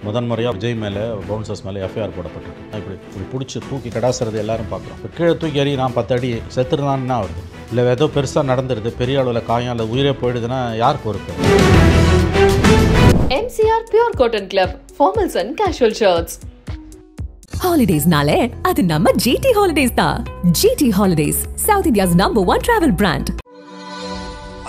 முதன்முறையாக விஜய் மேலே பவுன்சர்ஸ் மேலே எஃப்ஐஆர் போடப்பட்டிருக்கு. இப்படி பிடிச்சி தூக்கி கடாசுறது எல்லாரும் பார்க்குறோம். இப்போ கீழே தூக்கி எறி நான் 10 அடி செத்துருந்தான்னா வருது, இல்லை ஏதோ பெருசாக நடந்துருது, பெரிய அளவில் காயம் இல்லை உயிரே போயிடுதுன்னா யார் பொறுப்பு? MCR Pure Cotton Club, formals and casual shirts. Holidays nale adu namma GT Holidays da. GT Holidays, South India's #1 travel brand.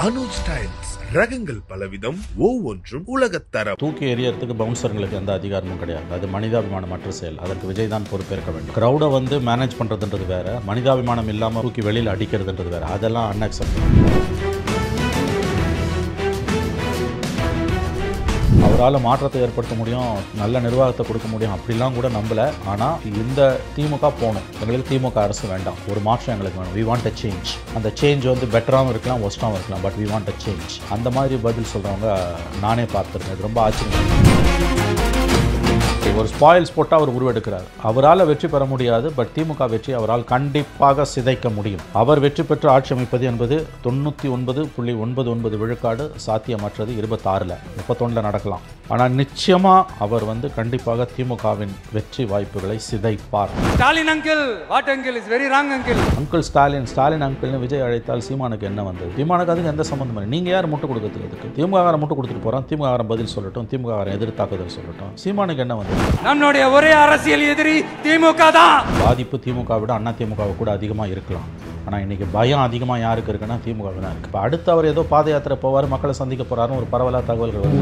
Anuj styles ரகங்கள் பலவிதம், ஒவ்வொன்றும் உலகத்தரம். தூக்கி எறியறதுக்கு பவுன்சர்களுக்கு எந்த அதிகாரமும் கிடையாது. அது மனிதாபிமானமற்ற செயல். அதற்கு விஜய் தான் பொறுப்பேற்க வேண்டும். கிரௌடை மேனேஜ் பண்ணுறதுன்றது வேற, மனிதாபிமானம் இல்லாமல் தூக்கி வெளியில் அடிக்கிறதுன்றது வேற. அதெல்லாம் அன்அக்செப்டபிள். அவரால் மாற்றத்தை ஏற்படுத்த முடியும், நல்ல நிர்வாகத்தை கொடுக்க முடியும் அப்படிலாம் கூட நம்பலை. ஆனால் இந்த திமுக போகணும், எங்களுக்கு திமுக அரசு வேண்டாம், ஒரு மாற்றம் எங்களுக்கு வேணும். We want a change. அந்த சேஞ்ச் பெட்டராகவும் இருக்கலாம், ஒஸ்ட்டாகவும் இருக்கலாம், but we want a change. அந்த மாதிரி பதில் சொல்கிறவங்க நானே பார்த்துருக்கேன். இது ரொம்ப ஆச்சரியம். ஒரு ஸ்பாயில்ஸ் போட்டால் அவர் உருவெடுக்கிறார். அவரால் வெற்றி பெற முடியாது, பட் திமுக வெற்றி அவரால் கண்டிப்பாக சிதைக்க முடியும். அவர் வெற்றி பெற்று ஆட்சி அமைப்பது என்பது 99.99 விழுக்காடு சாத்தியமற்றது. 26ல் 31ல் நடக்கலாம். ஆனால் நிச்சயமாக அவர் கண்டிப்பாக திமுகவின் வெற்றி வாய்ப்புகளை சிதைப்பார். Stalin uncle, what uncle is very wrong uncle. Uncle Stalin அங்கிள்னு விஜய் அழைத்தால் சீமானுக்கு என்ன வந்தது? சீமானுக்கு அதுக்கு எந்த சம்பந்தம் இல்லை. நீங்கள் யார் முட்டு கொடுக்கறதுக்கு? திமுககாரன் முட்டு கொடுத்துட்டு போகிறான், திமுககாரன் பதில் சொல்லட்டும், திமுககாரன் எதிர்த்தாக்குதல் சொல்லட்டும். சீமானுக்கு என்ன வந்தது? நம்மளுடைய ஒரே அரசியல் எதிரி திமுக தான். பாதிப்பு திமுக விட அண்ணா திமுக கூட அதிகமாக இருக்கலாம். ஆனால் இன்றைக்கி பயம் அதிகமாக யாருக்கு இருக்குன்னா திமுக தான் இருக்குது. இப்போ அடுத்து அவர் ஏதோ பாத யாத்திரை போவார், மக்களை சந்திக்க போகிறாருன்னு ஒரு பரவலாக தகவல்கள் வருது.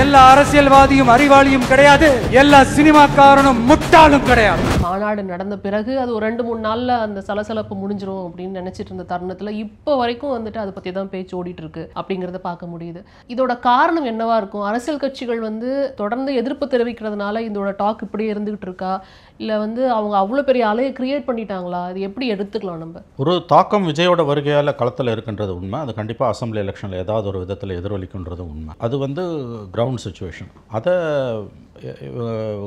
எல்லா அரசியல்வாதியும் அறிவாளியும் கிடையாது, எல்லா சினிமாக்காரனும் முட்டாளும் கிடையாது. மாநாடு நடந்த பிறகு அது ஒரு 2-3 நாளில் அந்த சலசலப்பு முடிஞ்சிரும் அப்படின்னு நினச்சிட்டு இருந்த தருணத்தில் இப்போ வரைக்கும் அதை பற்றி தான் பேச்சு ஓடிட்டு இருக்கு அப்படிங்கிறத பார்க்க முடியுது. இதோட காரணம் என்னவா இருக்கும்? அரசியல் கட்சிகள் தொடர்ந்து எதிர்ப்பு தெரிவிக்கிறதுனால இதோட டாக் இப்படியே இருந்துகிட்டு இருக்கா, இல்லை அவங்க அவ்வளோ பெரிய அலையை கிரியேட் பண்ணிட்டாங்களா? அது எப்படி எடுத்துக்கலாம்? நம்ம ஒரு தாக்கம் விஜயோட வருகையால் களத்தில் இருக்குன்றது உண்மை. அது கண்டிப்பாக அசம்பிளி எலெக்ஷனில் ஏதாவது ஒரு விதத்தில் எதிரொலிக்குன்றது உண்மை. அது கிரவுண்ட் சிச்சுவேஷன். அதை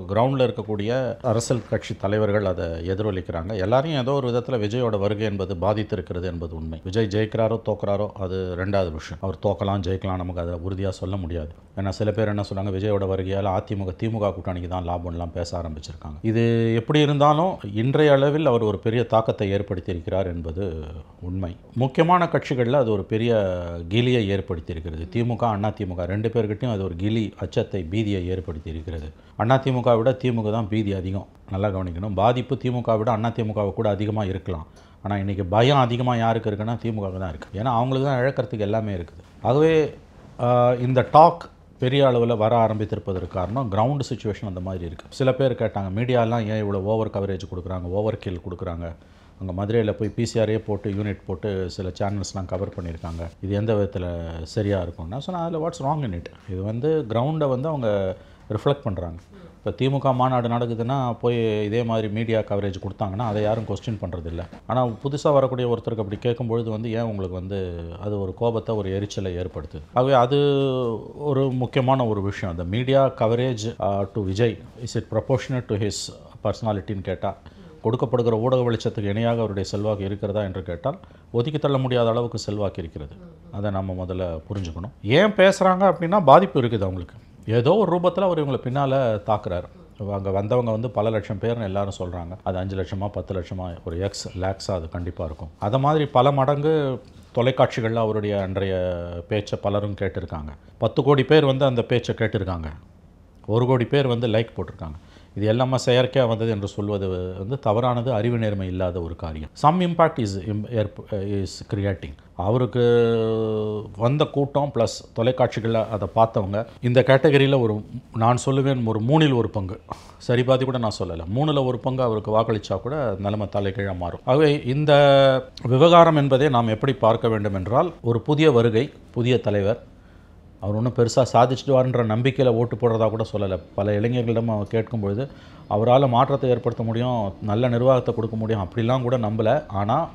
கிரவுண்டில் இருக்கக்கூடிய அரசியல் கட்சி தலைவர்கள் அதை எதிரொலிக்கிறாங்க. எல்லாரையும் ஏதோ ஒரு விதத்தில் விஜயோட வருகை என்பது பாதித்திருக்கிறது என்பது உண்மை. விஜய் ஜெயிக்கிறாரோ தோக்குறாரோ அது ரெண்டாவது விஷயம். அவர் தோக்கலாம் ஜெயிக்கலாம், நமக்கு அதை உறுதியாக சொல்ல முடியாது. ஏன்னா சில பேர் என்ன சொல்கிறாங்க, விஜயோட வருகையால் திமுக கூட்டணிக்கு தான் லாபம்லாம் பேச ஆரம்பிச்சிருக்காங்க. இது எப்படி இருந்தாலும் இன்றைய அளவில் அவர் ஒரு பெரிய தாக்கத்தை ஏற்படுத்தியிருக்கிறார் என்பது உண்மை. முக்கியமான கட்சிகளில் அது ஒரு பெரிய கிலியை ஏற்படுத்தியிருக்கிறது. திமுக அண்ணா திமுக ரெண்டு பேர்கிட்டையும் அது ஒரு கிலி, அச்சத்தை, பீதியை ஏற்படுத்தியிருக்கிறது. அண்ணா திமுக விட திமுக தான் பீதி அதிகம். நல்லா கவனிக்கணும். பாதிப்பு திமுக விட அண்ணா திமுக கூட அதிகமாக இருக்கலாம். ஆனால் இன்றைக்கி பயம் அதிகமாக யாருக்கு இருக்குன்னா திமுக தான் இருக்குது. ஏன்னா அவங்களுக்கு தான் இழக்கிறதுக்கு எல்லாமே இருக்குது. ஆகவே இந்த டாக் பெரிய அளவில் வர ஆரம்பித்திருப்பதற்கு காரணம் கிரவுண்டு சுச்சுவேஷன் அந்த மாதிரி இருக்குது. சில பேர் கேட்டாங்க, மீடியாலாம் ஏன் இவ்வளோ ஓவர் கவரேஜ் கொடுக்குறாங்க, ஓவர் கில் கொடுக்குறாங்க? அங்கே மதுரையில் போய் பிசிஆரே போட்டு யூனிட் போட்டு சில சேனல்ஸ்லாம் கவர் பண்ணியிருக்காங்க. இது எந்த விதத்தில் சரியாக இருக்கும்னா சொன்னால் அதில் வாட்ஸ் ராங் இன் இட். இது கிரவுண்டை அவங்க ரிஃப்ளெக்ட் பண்ணுறாங்க. இப்போ திமுக மாநாடு நடக்குதுன்னா போய் இதே மாதிரி மீடியா கவரேஜ் கொடுத்தாங்கன்னா அதை யாரும் கொஸ்டின் பண்ணுறதில்ல. ஆனால் புதுசாக வரக்கூடிய ஒருத்தருக்கு அப்படி கேட்கும்பொழுது ஏன் உங்களுக்கு அது ஒரு கோபத்தை, ஒரு எரிச்சலை ஏற்படுத்துது. ஆகவே அது ஒரு முக்கியமான ஒரு விஷயம். அந்த media coverage to Vijay is it proportionate to his பர்சனாலிட்டின்னு கேட்டால், கொடுக்கப்படுகிற ஊடக வெளிச்சத்துக்கு இணையாக அவருடைய செல்வாக்கு இருக்கிறதா என்று கேட்டால் ஒதுக்கி தள்ள முடியாத அளவுக்கு செல்வாக்கு இருக்கிறது. அதை நம்ம முதல்ல புரிஞ்சுக்கணும். ஏன் பேசுகிறாங்க அப்படின்னா பாதிப்பு இருக்குது அவங்களுக்கு. ஏதோ ஒரு ரூபத்தில் அவர் இவங்களை பின்னால் தாக்குறாரு. அங்கே வந்தவங்க பல லட்சம் பேர்னு எல்லாரும் சொல்கிறாங்க. அது 5 லட்சமா 10 லட்சமா ஒரு லேக்ஸாக அது கண்டிப்பாக இருக்கும். அதை மாதிரி பல மடங்கு தொலைக்காட்சிகளில் அவருடைய அன்றைய பேச்சை பலரும் கேட்டிருக்காங்க. 10 கோடி பேர் அந்த பேச்சை கேட்டிருக்காங்க. 1 கோடி பேர் லைக் போட்டிருக்காங்க. இது எல்லாமே செயற்கையாக வந்தது என்று சொல்வது தவறானது, அறிவு நேர்மை இல்லாத ஒரு காரியம். Some impact is creating. அவருக்கு வந்த கூட்டம் ப்ளஸ் தொலைக்காட்சிகளில் அதை பார்த்தவங்க இந்த கேட்டகரியில் நான் சொல்லுவேன் ஒரு 3இல் 1 பங்கு, சரி பாதி கூட நான் சொல்லலை, 3இல் 1 பங்கு அவருக்கு வாக்களித்தா கூட நிலைமை தலைகீழாக மாறும். ஆகவே இந்த விவகாரம் என்பதை நாம் எப்படி பார்க்க வேண்டும் என்றால், ஒரு புதிய வருகை, புதிய தலைவர், அவர் ஒன்றும் பெருசாக சாதிச்சுடுவார்ன்ற நம்பிக்கையில் ஓட்டு போடுறதா கூட சொல்லலை. பல இளைஞர்களிடம் அவர் கேட்கும்பொழுது அவரால் மாற்றத்தை ஏற்படுத்த முடியும், நல்ல நிர்வாகத்தை கொடுக்க முடியும் அப்படிலாம் கூட நம்பலை. ஆனால்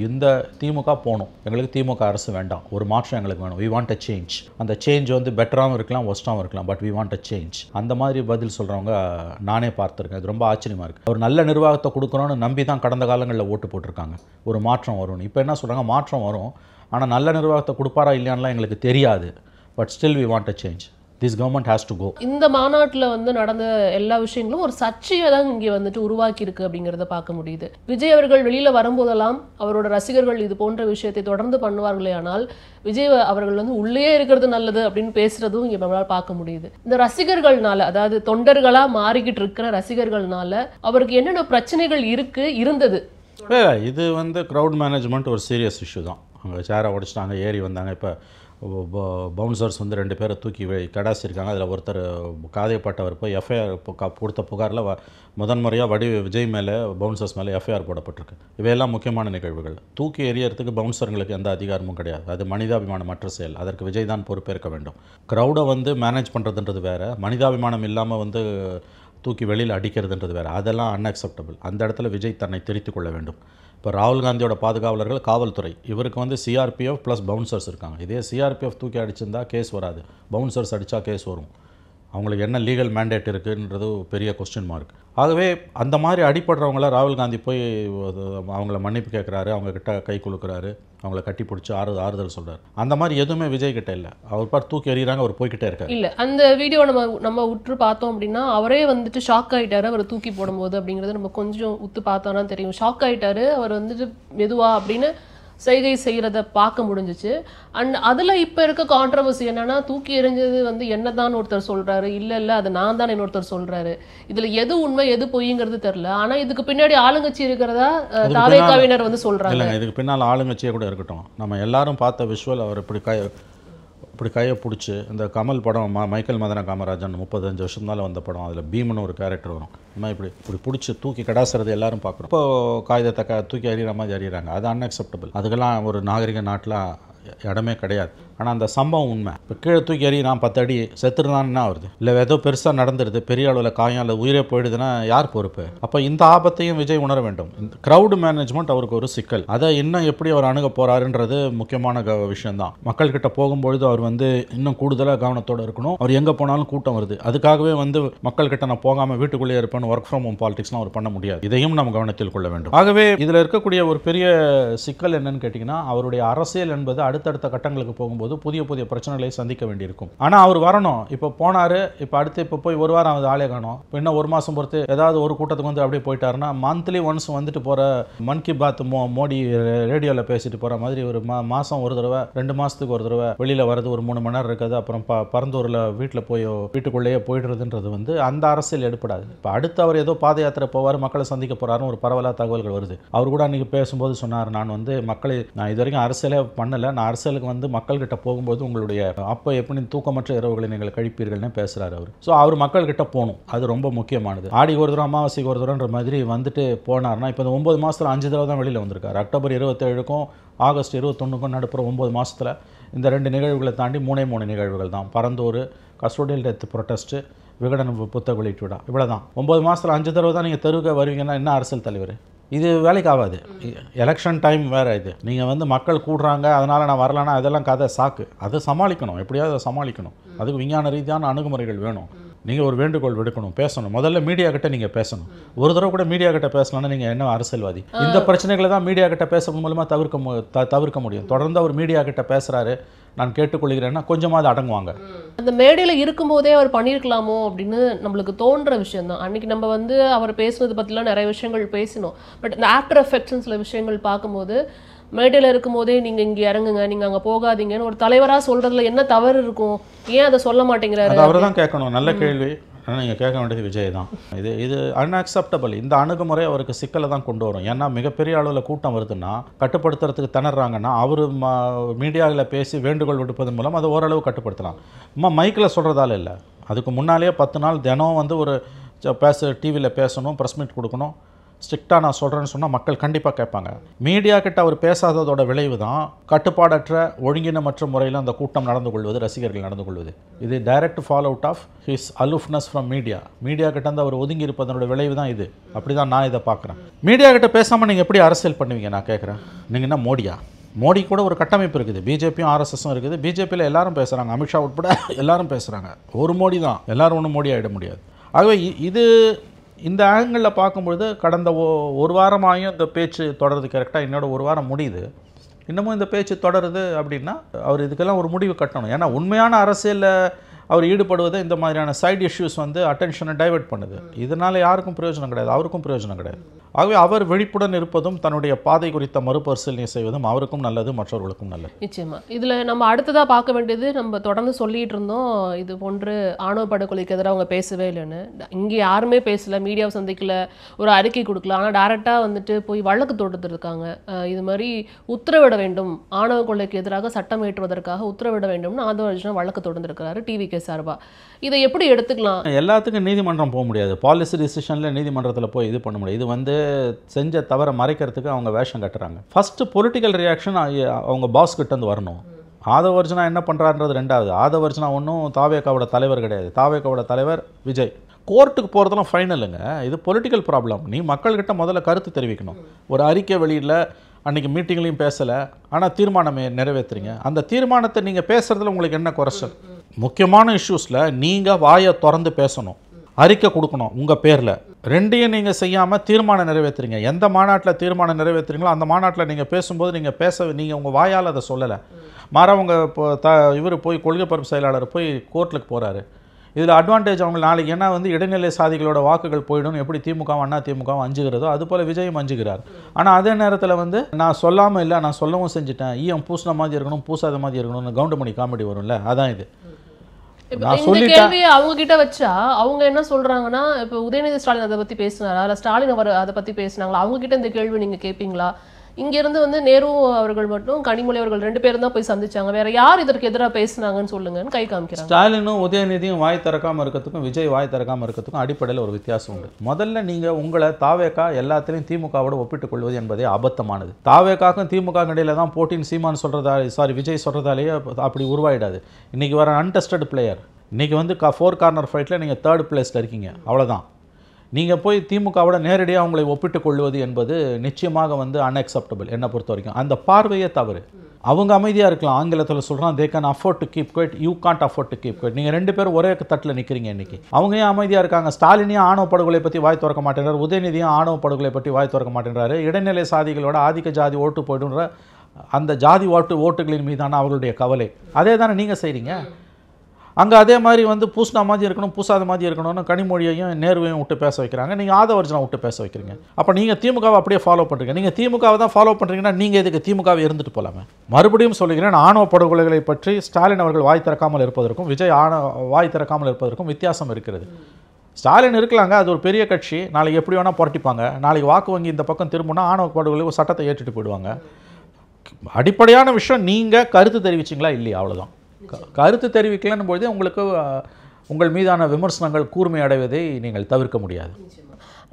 இந்த திமுக போகணும், எங்களுக்கு திமுக அரசு வேண்டாம், ஒரு மாற்றம் எங்களுக்கு வேணும். We want a change. அந்த சேஞ்ச் பெட்டராகவும் இருக்கலாம், ஒஸ்ட்டாகவும் இருக்கலாம், but we want a change. அந்த மாதிரி பதில் சொல்கிறவங்க நானே பார்த்துருக்கேன். இது ரொம்ப ஆச்சரியமாக இருக்குது. அவர் நல்ல நிர்வாகத்தை கொடுக்கணும்னு நம்பி தான் கடந்த காலங்களில் ஓட்டு போட்டிருக்காங்க, ஒரு மாற்றம் வரும்னு. இப்போ என்ன சொல்கிறாங்க, மாற்றம் வரும், ஆனால் நல்ல நிர்வாகத்தை கொடுப்பாரா இல்லையான்லாம் எங்களுக்கு தெரியாது, but still we want a change. This government has to go. இந்த மாநாட்டில் வந்து நடந்த எல்லா விஷயங்களும் ஒரு சர்ச்சையை தான் இங்கே வந்துட்டு உருவாக்கி இருக்கு அப்படிங்கிறத பார்க்க முடியுது. விஜய் அவர்கள் வெளியில் வரும்போதெல்லாம் அவரோட ரசிகர்கள் இது போன்ற விஷயத்தை தொடர்ந்து பண்ணுவார்களே, ஆனால் விஜய் அவர்கள் வந்து உள்ளே இருக்கிறது நல்லது அப்படின்னு பேசுறதும் இங்கே நம்மளால் பார்க்க முடியுது. இந்த ரசிகர்கள்னால, அதாவது தொண்டர்களாக மாறிக்கிட்டு இருக்கிற ரசிகர்கள்னால அவருக்கு என்னென்ன பிரச்சனைகள் இருந்தது? இது வந்து க்ரௌட் மேனேஜ்மெண்ட் ஒரு சீரியஸ் இஷ்யூ தான். அங்கே சேரை உடைச்சிட்டாங்க, ஏறி வந்தாங்க. இப்போ பவுன்சர்ஸ் வந்து 2 பேரை தூக்கி கடாசிருக்காங்க. அதில் ஒருத்தர் காதைப்பட்டவர் போய் எஃப்ஐஆர் கொடுத்த புகாரில் முதன்முறையாக விஜய் மேலே பவுன்சர்ஸ் மேலே எஃப்ஐஆர் போடப்பட்டிருக்கு. இவையெல்லாம் முக்கியமான நிகழ்வுகள். தூக்கி எறியறதுக்கு பவுன்சர்களுக்கு எந்த அதிகாரமும் கிடையாது. அது மனிதாபிமானமற்ற செயல். அதற்கு விஜய் தான் பொறுப்பேற்க வேண்டும். க்ரௌடை வந்து மேனேஜ் பண்ணுறதுன்றது வேறு, மனிதாபிமானம் இல்லாமல் வந்து தூக்கி வெளியில் அடிக்கிறதுன்றது வேறு. அதெல்லாம் அன்அக்செப்டபிள். அந்த இடத்துல விஜய் தன்னை திருத்திக் கொள்ள வேண்டும். இப்போ ராகுல் காந்தியோட பாதுகாவலர்கள் காவல்துறை, இவருக்கு வந்து சிஆர்பிஎஃப் ப்ளஸ் பவுன்சர்ஸ் இருக்காங்க. இதே சிஆர்பிஎஃப் தூக்கி அடிச்சிருந்தா கேஸ் வராது, பவுன்சர்ஸ் அடித்தா கேஸ் வரும். அவங்களுக்கு என்ன லீகல் மேண்டேட் இருக்குன்றது பெரிய கொஸ்டின் மார்க். ஆகவே அந்த மாதிரி அடிப்படுறவங்கள ராகுல் காந்தி போய் அவங்கள மன்னிப்பு கேட்குறாரு, அவங்கக்கிட்ட கை குலுக்குறாரு, அவங்கள கட்டி பிடிச்சி ஆறுதல் சொல்கிறார். அந்த மாதிரி எதுவுமே விஜய் கிட்ட இல்லை. அவர் பார் தூக்கி எறிகிறாங்க, அவர் போய்கிட்டே இருக்காரு. இல்லை, அந்த வீடியோ நம்ம உற்று பார்த்தோம் அப்படின்னா அவரே வந்துட்டு ஷாக் ஆகிட்டாரு அவர் தூக்கி போடும்போது. அப்படிங்கிறத நம்ம கொஞ்சம் உத்து பார்த்தோன்னா தெரியும். ஷாக் ஆகிட்டாரு அவர் வந்துட்டு மெதுவா அப்படின்னு செய்கை செய்கிறத பார்க்க முடிஞ்சிச்சு. அண்ட் அதில் இப்போ இருக்க கான்ட்ரவர்சி என்னன்னா, தூக்கி எறிஞ்சது வந்து என்னதான் ஒருத்தர் சொல்கிறாரு, இல்லை அது நான் தான் இன்னொருத்தர் சொல்கிறாரு. இதில் எது உண்மை எது பொய்ங்கிறது தெரில. ஆனால் இதுக்கு பின்னாடி ஆளுங்கட்சி இருக்கிறதா தாவேகாவினர் வந்து சொல்கிறாங்க. இல்லைங்க, இதுக்கு பின்னால் ஆளுங்கட்சியே கூட இருக்கட்டும். நம்ம எல்லாரும் பார்த்த விஷுவல், அவர் இப்படி கையை பிடிச்சி, இந்த கமல் படம் மைக்கேல் மதன காமராஜன் 35 வருஷம்னால வந்த படம், அதில் பீம்னு ஒரு கேரக்டர் வரும். இந்த மாதிரி இப்படி பிடிச்சி தூக்கி கடாசுறது எல்லாரும் பார்க்குறோம். இப்போ காகிதத்தை தூக்கி எறிகிற மாதிரி எறிகிறாங்க. அது அன்அக்செப்டபிள். அதுக்கெல்லாம் ஒரு நாகரிக நாட்டில் இடமே கிடையாது. ஆனால் அந்த சம்பவம் உண்மை. இப்போ கீழே தூக்கி எறி, நான் 10 அடி செத்துருந்தான்னு என்ன வருது? இல்லை ஏதோ பெருசாக நடந்துருது, பெரிய அளவில் காயம், இல்லை உயிரே போயிடுதுன்னா யார் பொறுப்பு? அப்போ இந்த ஆபத்தையும் விஜய் உணர வேண்டும். இந்த க்ரௌடு மேனேஜ்மெண்ட் அவருக்கு ஒரு சிக்கல். அதை இன்னும் எப்படி அவர் அணுக போகிறாருன்றது முக்கியமான விஷயம்தான். மக்கள்கிட்ட போகும்பொழுது அவர் வந்து இன்னும் கூடுதலாக கவனத்தோடு இருக்கணும். அவர் எங்கே போனாலும் கூட்டம் வருது, அதுக்காகவே வந்து மக்கள்கிட்ட நான் போகாமல் வீட்டுக்குள்ளேயே இருப்பேன்னு ஒர்க் ஃப்ரம் ஹோம் பாலிடிக்ஸ்லாம் அவர் பண்ண முடியாது. இதையும் நம்ம கவனத்தில் கொள்ள வேண்டும். ஆகவே இதில் இருக்கக்கூடிய ஒரு பெரிய சிக்கல் என்னன்னு கேட்டிங்கன்னா, அவருடைய அரசியல் என்பது அடுத்தடுத்த கட்டங்களுக்கு போகும்போது புதிய பிரச்சனைகளை சந்திக்க வேண்டியிருக்கும். ஆனால் அவர் வரணும். இப்போ போனார், இப்போ அடுத்து இப்போ போய் ஒரு வாரம் அது ஆளே காணும். இப்போ இன்னும் ஒரு மாதம் பொறுத்து ஏதாவது ஒரு கூட்டத்துக்கு வந்து அப்படியே போயிட்டாருன்னா, மந்த்லி ஒன்ஸ் வந்துட்டு போகிற மன் கி பாத் மோடி ரேடியோவில் பேசிட்டு போகிற மாதிரி ஒரு மாதம் ஒரு தடவை, 2 மாதத்துக்கு ஒரு தடவை வெளியில் வரது, ஒரு 3 மணி நேரம் இருக்குது, அப்புறம் பரந்தூரில் வீட்டுக்குள்ளேயே போயிடுறதுன்றது வந்து அந்த அரசியல் எடுப்படாது. இப்போ அடுத்து அவர் ஏதோ பாத யாத்திரை போவார், மக்களை சந்திக்க போகிறாருன்னு ஒரு பரவலாக தகவல்கள் வருது. அவர் கூட அன்றைக்கி பேசும்போது சொன்னார், நான் இது வரைக்கும் அரசியலே பண்ணலை, நான் அரசியலுக்கு வந்து மக்கள்கிட்ட போகும்போது உங்களுடைய அப்போ எப்படி தூக்கமற்ற இரவுகளை நீங்கள் கழிப்பீர்கள்னு பேசுகிறார் அவர். ஸோ அவர் மக்கள்கிட்ட போகணும், அது ரொம்ப முக்கியமானது. ஆடிக்கு ஒரு தடவை அமாவாசைக்கு ஒரு தடவைன்ற மாதிரி வந்துட்டு போனார்னா, இப்போ இந்த 9 மாதத்தில் 5 தடவை தான் வெளியில் வந்திருக்காரு. அக்டோபர் 27க்கும் ஆகஸ்ட் 21க்கும் நடுப்புற 9 மாதத்தில் இந்த 2 நிகழ்வுகளை தாண்டி 3 நிகழ்வுகள் தான். Parandur, custodial death protest, Vikatan புத்தக வெளியீட்டு விழா, இவ்வளோ தான். 9 மாதத்தில் 5 தடவை தான் நீங்கள் தெருவுக்கு வருவீங்கன்னா என்ன அரசியல் தலைவர்? இது வேலைக்கு ஆகாது. எலெக்ஷன் டைம் வேறு. இது நீங்கள் வந்து மக்கள் கூடுறாங்க அதனால் நான் வரலன்னா அதெல்லாம் கதை சாக்கு. அதை சமாளிக்கணும், எப்படியாவது அதை சமாளிக்கணும். அதுக்கு விஞ்ஞான ரீதியான அணுகுமுறைகள் வேணும். நீங்கள் ஒரு வேண்டுகோள் விடுக்கணும், பேசணும். முதல்ல மீடியா கிட்ட நீங்கள் பேசணும். ஒரு தடவை கூட மீடியா கிட்ட பேசலாம்னா நீங்கள் என்ன அரசியல்வாதி? இந்த பிரச்சனைகளை தான் மீடியா கிட்ட பேசுறது மூலமாக தவிர்க்க முடியும். தொடர்ந்து அவர் மீடியா கிட்ட பேசுகிறாரு, நான் கேட்டுக்கொள்கிறேன்னா கொஞ்சமாவது அடங்குவாங்க. அந்த மேடையில் இருக்கும்போதே அவர் பண்ணியிருக்கலாமோ அப்படின்னு நம்மளுக்கு தோன்ற விஷயம் தான். அன்றைக்கி நம்ம வந்து அவர் பேசுனது பற்றிலாம் நிறைய விஷயங்கள் பேசினோம். பட் இந்த ஆஃப்டர் எஃபெக்ட்ஸ்னு சில விஷயங்கள் பார்க்கும்போது, மேடையில் இருக்கும்போதே நீங்கள் இங்கே இறங்குங்க, நீங்கள் அங்கே போகாதீங்கன்னு ஒரு தலைவராக சொல்கிறதுல என்ன தவறு இருக்கும்? ஏன் அதை சொல்ல மாட்டேங்கிறாரு? அவர் தான் கேட்கணும். நல்ல கேள்வி. ஆனால் நீங்கள் கேட்க வேண்டியது விஜய் தான். இது அன்அக்செப்டபிள். இந்த அணுகுமுறை அவருக்கு சிக்கலை தான் கொண்டு வரும். ஏன்னா மிகப்பெரிய அளவில் கூட்டம் வருதுன்னா, கட்டுப்படுத்துறதுக்கு திணறாங்கன்னா, அவர் மீடியாவில் பேசி வேண்டுகோள் விடுப்பதன் மூலம் அதை ஓரளவு கட்டுப்படுத்தலாம். மைக்கில் சொல்கிறதால இல்லை, அதுக்கு முன்னாலேயே 10 நாள் தினம் வந்து ஒரு டிவியில் பேசணும், ப்ரெஸ் மீட் கொடுக்கணும். ஸ்ட்ரிக்டாக நான் சொல்கிறேன்னு சொன்னால் மக்கள் கண்டிப்பாக கேட்பாங்க. மீடியா கிட்ட அவர் பேசாததோட விளைவு தான் கட்டுப்பாடற்ற ஒழுங்கினமற்ற முறையில் அந்த கூட்டம் நடந்து கொள்வது, ரசிகர்கள் நடந்து கொள்வது. இது direct fallout of his aloofness from media கிட்ட வந்து அவர் ஒதுங்கி இருப்பதனோட விளைவு தான் இது. அப்படி தான் நான் இதை பார்க்குறேன். மீடியா கிட்ட பேசாமல் நீங்கள் எப்படி அரசியல் பண்ணுவீங்க? நான் கேட்குறேன். நீங்கள் என்ன மோடி கூட ஒரு கட்டமைப்பு இருக்குது, பிஜேபியும் ஆர்எஸ்எஸும் இருக்குது. பிஜேபியில் எல்லாரும் பேசுகிறாங்க, அமித்ஷா உட்பட எல்லாரும் பேசுகிறாங்க. ஒரு மோடி தான், எல்லாரும் ஒன்றும் மோடி ஆகிட முடியாது. ஆகவே இந்த ஆங்கிளில் பார்க்கும்பொழுது கடந்த ஒரு வாரமாயும் இந்த பேச்சு தொடருது. கரெக்டாக என்னோட ஒரு வாரம் முடியுது, இன்னமும் இந்த பேச்சு தொடருது அப்படின்னா அவர் இதுக்கெல்லாம் ஒரு முடிவு கட்டணும். ஏன்னா உண்மையான அரசியலில் அவர் ஈடுபடுவதை இந்த மாதிரியான சைடு இஷ்யூஸ் வந்து அட்டென்ஷனை டைவர்ட் பண்ணுது. இதனால் யாருக்கும் பிரயோஜனம் கிடையாது, அவருக்கும் பிரயோஜனம் கிடையாது. ஆகவே அவர் விழிப்புடன் இருப்பதும் தன்னுடைய பாதை குறித்த மறுபரிசீலனை செய்வதும் அவருக்கும் நல்லது, மற்றவர்களுக்கும் நல்லது. நிச்சயமா. இதில் நம்ம அடுத்ததாக பார்க்க வேண்டியது, நம்ம தொடர்ந்து சொல்லிட்டு இருந்தோம் இது போன்று ஆணவ படுகொலைக்கு எதிராக அவங்க பேசவே இல்லைன்னு. இங்கே யாருமே பேசல, மீடியாவை சந்திக்கல, ஒரு அறிக்கை கொடுக்கல. ஆனால் டைரெக்டாக வந்துட்டு போய் வழக்கு தொடுத்துருக்காங்க. இது மாதிரி உத்தரவிட வேண்டும், ஆணவ கொலைக்கு எதிராக சட்டம் ஏற்றுவதற்காக உத்தரவிட வேண்டும்னு ஆதவ அர்ஜுனா வழக்கு தொடர்ந்துருக்கிறாரு டிவிகே சார்பா. இதை எப்படி எடுத்துக்கலாம்? எல்லாத்துக்கும் நீதிமன்றம் போக முடியாது, பாலிசி டிசிஷனில் நீதிமன்றத்தில் போய் இது பண்ண முடியாது. இது வந்து செஞ்ச தவிர மறைக்கிறதுக்கு அவங்க வேஷம் கட்டுறாங்க. ஃபஸ்ட்டு பொலிட்டிக்கல் ரியாக்ஷன் அவங்க பாஸ் கிட்டேருந்து வரணும். ஆதவ அர்ஜுனா என்ன பண்ணுறாருன்றது ரெண்டாவது. ஆதவ அர்ஜுனா ஒன்றும் தாவேகாவோட தலைவர் கிடையாது, தாவேகாவோட தலைவர் விஜய். கோர்ட்டுக்கு போகிறதுலாம் ஃபைனலுங்க, இது பொலிட்டிக்கல் ப்ராப்ளம். நீ மக்கள்கிட்ட முதல்ல கருத்து தெரிவிக்கணும். ஒரு அறிக்கை வெளியில் அன்றைக்கி மீட்டிங்லேயும் பேசலை, ஆனால் தீர்மானம் நிறைவேற்றுறீங்க. அந்த தீர்மானத்தை நீங்கள் பேசுகிறதுல உங்களுக்கு என்ன குறைச்சல்? முக்கியமான இஷ்யூஸில் நீங்கள் வாயை திறந்து பேசணும், அறிக்கை கொடுக்கணும் உங்கள் பேரில். ரெண்டையும் நீங்கள் செய்யாமல் தீர்மானம் நிறைவேற்றுறீங்க. எந்த மாநாட்டில் தீர்மானம் நிறைவேற்றுறீங்களோ அந்த மாநாட்டில் நீங்கள் பேசும்போது நீங்கள் உங்கள் வாயால் அதை சொல்லலை. மாறாக உங்கள் இப்போ இவர் போய் கொள்கை பரப்பு செயலாளர் போய் கோர்ட்டுக்கு போகிறாரு. இதில் அட்வான்டேஜ் அவங்க நாளைக்கு ஏன்னா வந்து இடைநிலை சாதிகளோட வாக்குகள் போயிடும், எப்படி திமுகவும் அண்ணா திமுகவும் அஞ்சுகிறதோ அதுபோல் விஜயும் அஞ்சுகிறார். ஆனால் அதே நேரத்தில் வந்து நான் சொல்லாமல் இல்லை, நான் சொல்லவும் செஞ்சுட்டேன், ஈயம் பூசின மாதிரி இருக்கணும் பூசாத மாதிரி இருக்கணும்னு கவுண்டமணி காமெடி வரும்ல, அதான் இது. அவங்க கிட்ட வச்சா அவங்க என்ன சொல்றாங்கன்னா, இப்ப உதயநிதி ஸ்டாலின் அதை பத்தி பேசினாரா, இல்ல ஸ்டாலின் அவர் அதை பத்தி பேசினாங்களா, அவங்க கிட்ட இந்த கேள்வி நீங்க கேட்பீங்களா? இங்க இருந்து வந்து நேரு அவர்கள் மட்டும் கனிமொழி அவர்கள் 2 பேரும் தான் போய் சந்திச்சாங்க, வேற யார் இதற்கு எதிராக பேசினாங்கன்னு சொல்லுங்கன்னு கை காமிக்கிறாங்க. ஸ்டாலினும் உதயநிதியும் வாய் திறக்காம இருக்கிறதுக்கும் விஜய் வாய் திறக்காம இருக்கிறதுக்கும் அடிப்படையில் ஒரு வித்தியாசம் உண்டு. முதல்ல நீங்க உங்களை தாவேகா எல்லாத்திலையும் திமுகவோட ஒப்பிட்டுக் கொள்வது என்பதே அபத்தமானது. தாவேகாக்கும் திமுக இடையில தான் போட்டின்னு சீமான் விஜய் சொல்றதாலேயே அப்படி உருவாயிடாது. இன்னைக்கு வர அன்டெஸ்டட் பிளேயர், இன்னைக்கு வந்து 4 கார்னர் ஃபைட்டில் நீங்கள் 3rd பிளேஸில் இருக்கீங்க, அவ்வளோதான். நீங்கள் போய் திமுகவோட நேரடியாக அவங்களை ஒப்பிட்டுக் கொள்வது என்பது நிச்சயமாக வந்து அன்அக்செப்டபிள் என்னை பொறுத்த வரைக்கும். அந்த பார்வையே தவறு. அவங்க அமைதியாக இருக்கலாம், ஆங்கிலத்தில் சொல்கிறான் they can afford to keep quiet, you can't afford to keep quiet. நீங்கள் 2 பேரும் ஒரே தட்டில் நிற்கிறீங்க இன்றைக்கி. அவங்க ஏன் அமைதியாக இருக்காங்க? ஸ்டாலினையும் ஆணவ படுகொலை பற்றி வாய் திறக்க மாட்டேன்றார், உதயநிதியும் ஆணவ படுகொலை பற்றி வாய் திறக்க மாட்டேன்றாரு. இடைநிலை சாதிகளோட ஆதிக்க ஜாதி ஓட்டு போய்டுன்ற அந்த ஜாதி ஓட்டுகளின் மீதான அவர்களுடைய கவலை அதே தானே நீங்கள் செய்கிறீங்க. அங்கே அதே மாதிரி வந்து பூசினா மாதிரி இருக்கணும் பூசாத மாதிரி இருக்கணும்னு கனிமொழியையும் நேருவையும் விட்டு பேச வைக்கிறாங்க, நீங்கள் ஆதவ அர்ஜுனா விட்டு பேச வைக்கிறீங்க. அப்போ நீங்கள் திமுகவை அப்படியே ஃபாலோ பண்ணுறீங்க. நீங்கள் திமுகவை தான் ஃபாலோ பண்ணுறீங்கன்னா நீங்கள் இதுக்கு திமுகவை இருந்துட்டு போகலாமே. மறுபடியும் சொல்லுகிறேன், ஆணவ படுகொலைகளை பற்றி ஸ்டாலின் அவர்கள் வாய் திறக்காமல் இருப்பதற்கும் விஜய் வாய் திறக்காமல் இருப்பதற்கும் வித்தியாசம் இருக்கிறது. ஸ்டாலின் இருக்கலாங்க, அது ஒரு பெரிய கட்சி, நாளைக்கு எப்படி வேணால் புரட்டிப்பாங்க. நாளைக்கு வாக்கு வங்கி இந்த பக்கம் திரும்பினா ஆணவ படுகொலை ஒரு சட்டத்தை ஏற்றுட்டு போயிடுவாங்க. அடிப்படையான விஷயம் நீங்கள் கருத்து தெரிவிச்சிங்களா இல்லையா, அவ்வளோதான். கருத்து தெரிவிக்கலன்னு பொழுது உங்களுக்கு உங்கள் மீதான விமர்சனங்கள் கூர்மை அடைவதை நீங்கள் தவிர்க்க முடியாது.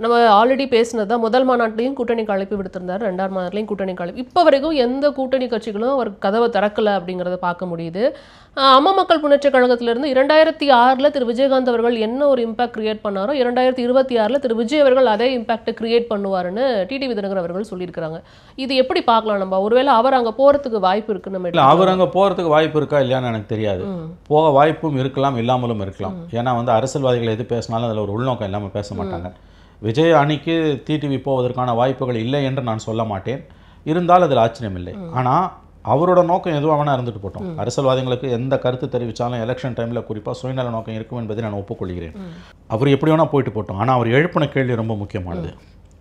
நம்ம ஆல்ரெடி பேசினது முதல் மாநாட்டிலையும் கூட்டணி அழைப்பு விடுத்திருந்தார், 2வது மாநாட்டிலையும் கூட்டணி அழைப்பு. இப்போ வரைக்கும் எந்த கூட்டணி கட்சிகளும் அவர் கதவை திறக்கலை அப்படிங்கிறத பார்க்க முடியுது. அம்மா மக்கள் முன்னேற்ற கழகத்திலிருந்து 2006 திரு விஜயகாந்த் அவர்கள் என்ன ஒரு இம்பாக்ட் கிரியேட் பண்ணாரோ 2026 திரு விஜய் அவர்கள் அதே இம்பாக்டை கிரியேட் பண்ணுவாருன்னு டிடிவி தினகரன் அவர்கள் சொல்லியிருக்கிறாங்க. இது எப்படி பார்க்கலாம் நம்ம? ஒருவேளை அவர் அங்கே போகிறதுக்கு வாய்ப்பு இருக்கு? நம்ம இல்லை, அவர் அங்கே போகிறதுக்கு வாய்ப்பு இருக்கா இல்லையான்னு எனக்கு தெரியாது. போக வாய்ப்பும் இருக்கலாம், இல்லாமலும் இருக்கலாம். ஏன்னா வந்து அரசியல்வாதிகள் எது பேசினாலும் அதில் ஒரு உள்நோக்கம் இல்லாமல் பேச மாட்டாங்க. விஜய் அணிக்கு டிடிவி போவதற்கான வாய்ப்புகள் இல்லை என்று நான் சொல்ல மாட்டேன், இருந்தால் அதில் ஆச்சரியம் இல்லை. ஆனால் அவரோட நோக்கம் எதுவாக வேணா இருந்துட்டு போட்டோம். அரசியல்வாதிகளுக்கு எந்த கருத்து தெரிவித்தாலும் எலெக்ஷன் டைமில் குறிப்பாக சுயநல நோக்கம் இருக்கும் என்பதை நான் ஒப்புக்கொள்கிறேன். அவர் எப்படி வேணால் போயிட்டு போட்டோம். ஆனால் அவர் எழுப்பின கேள்வி ரொம்ப முக்கியமானது.